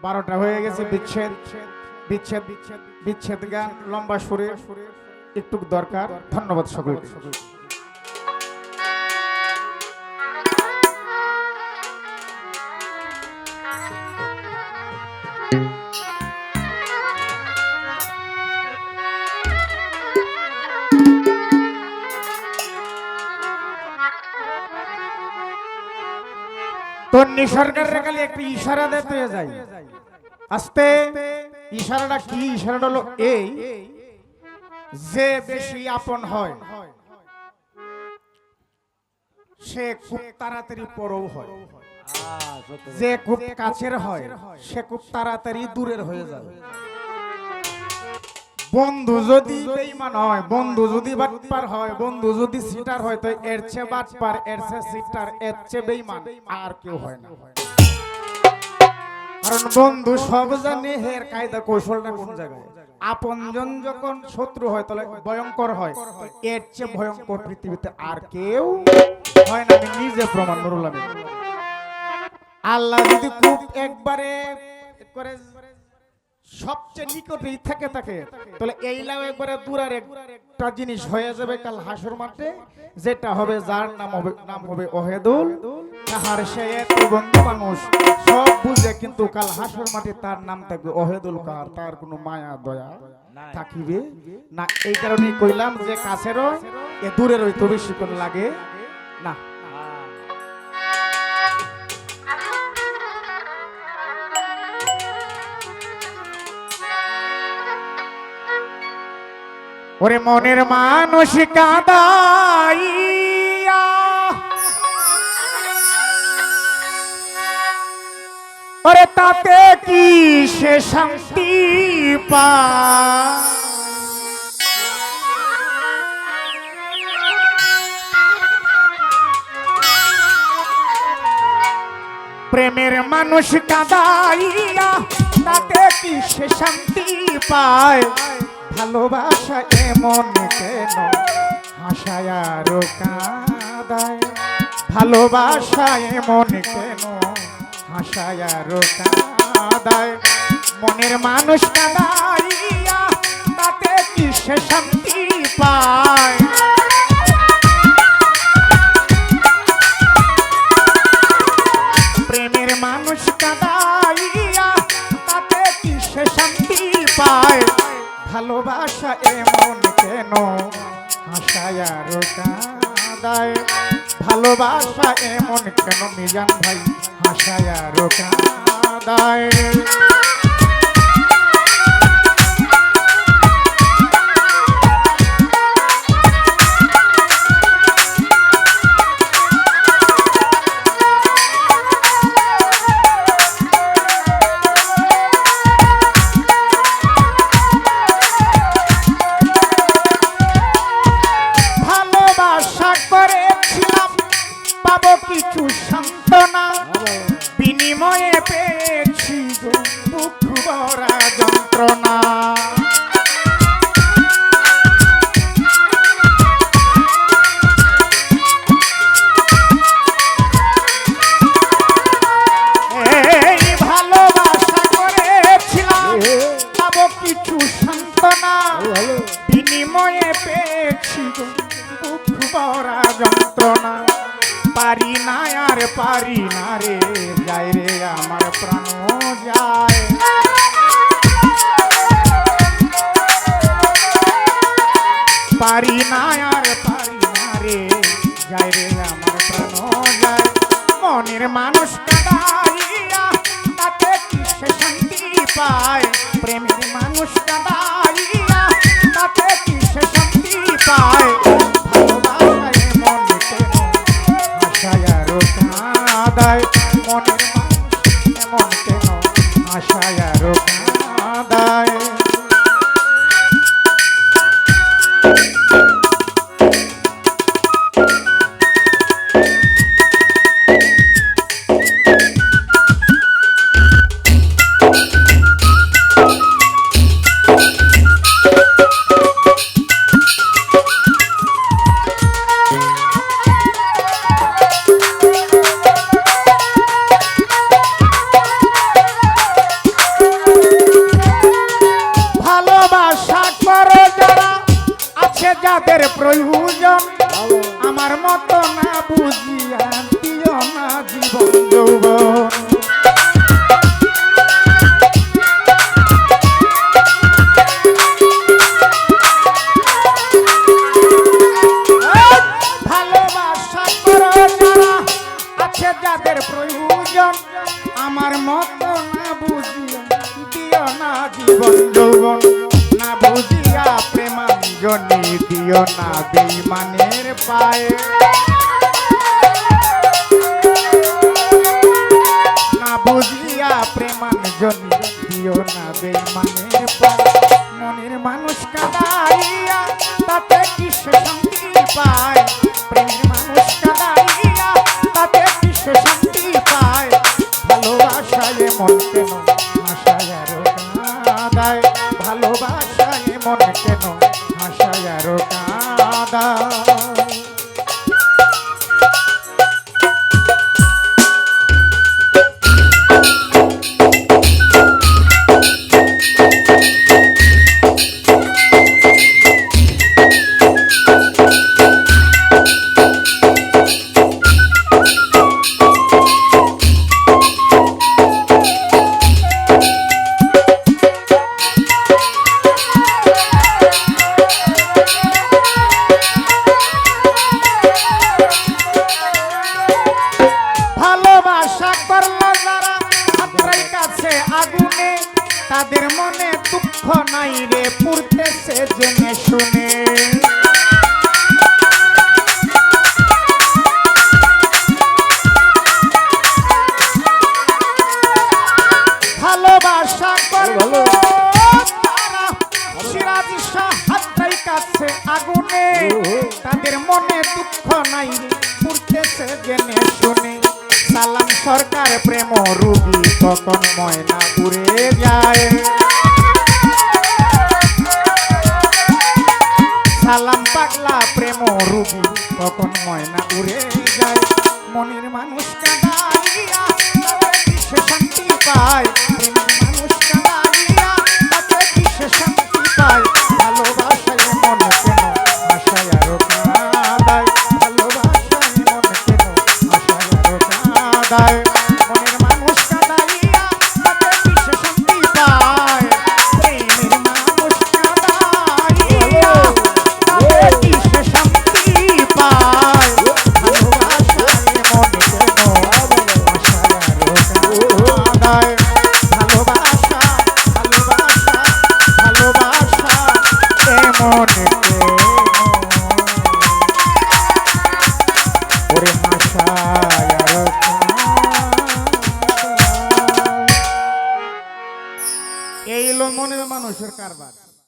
12টা হয়ে গেছে। বিচ্ছেদ বিচ্ছেদ বিচ্ছেদ গান লম্বা সুরে একটু দরকার। ধন্যবাদ সকলকে। তো নিসর্গের খালি একটু ইশারা দিতে যাই আস্তে। ইশারাটা কি? ইশারাটা হলো এই, যে বেশি আপন হয় সে খুব তাড়াতাড়ি পরও হয়, যে খুব কাছের হয় সে খুব তাড়াতাড়ি দূরের হয়ে যায়। বন্ধু যদি বেঈমান হয়, বন্ধু যদি বাটপার হয়, বন্ধু যদি সিটার হয়, তো এর চেয়ে বাটপার, এর চেয়ে সিটার, এর চেয়ে বেঈমান আর কেউ হয় না। কারণ বন্ধু সব জানে হের কায়দা কৌশলটা কোন জায়গায়। আপনজন যখন শত্রু হয় তাহলে ভয়ঙ্কর হয়, এর চেয়ে ভয়ঙ্কর পৃথিবীতে আর কেউ হয় না। আমি নিজে প্রমাণ নুরুল আমিন। আল্লাহ যদি খুব একবারে করে সবচেয়ে নিকটেই থেকে থাকে তাহলে এইলাও একবারে দূরের একটা জিনিস হয়ে যাবে কাল হাসর মাঠে, যেটা হবে যার নাম হবে অহেদুল কাহার। সে এত বন্ধু মানুষ সব বুঝে, কিন্তু কাল হাসর মাঠে তার নাম থাকবে অহেদুল কাহার। তার কোনো মায়া দয়া থাকিবে না। এই কারণেই কইলাম যে কাছেরও এ দূরের হইতো বেশিক্ষণ লাগে না। ওরে মনের মানুষ কাঁদাইয়া ওরে তাতে কি সে শান্তি পায়? প্রেমের মানুষ কাঁদাইয়া তাতে কি সে শান্তি পায়? ভালোবাসা এমন কেন হাসায় আর কাঁদায়? ভালোবাসা এমন কেন হাসায় আর কাঁদায়? মনের মানুষ কাঁদাইয়া তাতে কি সে শান্তি পায়? প্রেমের মানুষ কাঁদাইয়া তাতে কি সে শান্তি পায়? ভালোবাসা এমন কেন হাসায় আর কাঁদায়? ভালোবাসা এমন কেন মিজান ভাই হাসায় আর কাঁদায়? কিছু সান্ত্বনা বিনিময়ে পেয়েছি দুঃখ ভরা যন্ত্রণা। এই ভালোবাসা করেছিলাম পাবো কিছু সান্ত্বনা, বিনিময়ে পেয়েছি দুঃখ ভরা যন্ত্রণা। পারি না আর পারি না রে, যায় রে আমার প্রাণ যায়। পারি না আর পারি না রে, যায় রে আমার প্রাণ যায়। মনের মানুষ কাঁদাইয়া তাতে কি সে শান্তি পায়? প্রেমের মানুষ কাঁদাইয়া তাতে কি সে শান্তি পায়? ভালোবাসায় মন কেন হাসায় আর কাঁদায়? মনের মানুষ এমন কেন হাসায় আর কাঁদায়? যাদের প্রয়োজন আমার মতো না বুঝিয়া দিও না জীবন যৌবন। ভালোবাসা করো যারা আছে যাদের প্রয়োজন আমার মতো না বুঝিয়া দিও না জীবন যৌবন। না বুঝিয়া প্রেমাঞ্জলি দিও না বেঈমানের পায়ে। না বুঝিয়া প্রেমাঞ্জলি দিও না বেঈমানের পায়ে। মনের মানুষ কাঁদাইয়া তাতে কি সে শান্তি পায়? প্রেমের মানুষ কাঁদাইয়া তাতে কি সে শান্তি পায়? ভালোবাসায় মন কেন আশায় আরো কাঁদায়? ভালোবাসায় মন কেন আশায় আরো কাঁদায়? আগুনে তাদের মনে দুঃখ নাই রে পুড়তেছে জেনে শুনে। ভালোবাসা করলো তারা সিরাজ শাহ হাতটাই কাছে আগুনে তাদের মনে দুঃখ নাই রে পুড়তেছে জেনে শুনে। সালাম সরকার প্রেম রুগী কখন ময়না উড়ে যায়। সালাম পাগলা প্রেম রুগী কখন ময়না উড়ে যায়। মনের মানুষ কাঁদাইয়া তাতে কি সে শান্তি পায়? প্রেমের মানুষ কাঁদাইয়া তাতে কি সে শান্তি পায়? ভালোবাসায় মন কেন আশায় আরো কাঁদায়? ভালোবাসায় মন কেন আশায় আরো কাঁদায়? মনের মানুষ কাঁদাইয়া তাতে কি সে শান্তি পায়? প্রেমের মানুষ কাঁদাইয়া তাতে কি সে শান্তি পায়? ভালোবাসায় মন কেন আশায় আরো কাঁদায়? ভালোবাসা ভালোবাসা ভালোবাসা এমন কেন ওরে আশায় আরো কাঁদায়? এই হলো মনের মানুষের কারবার।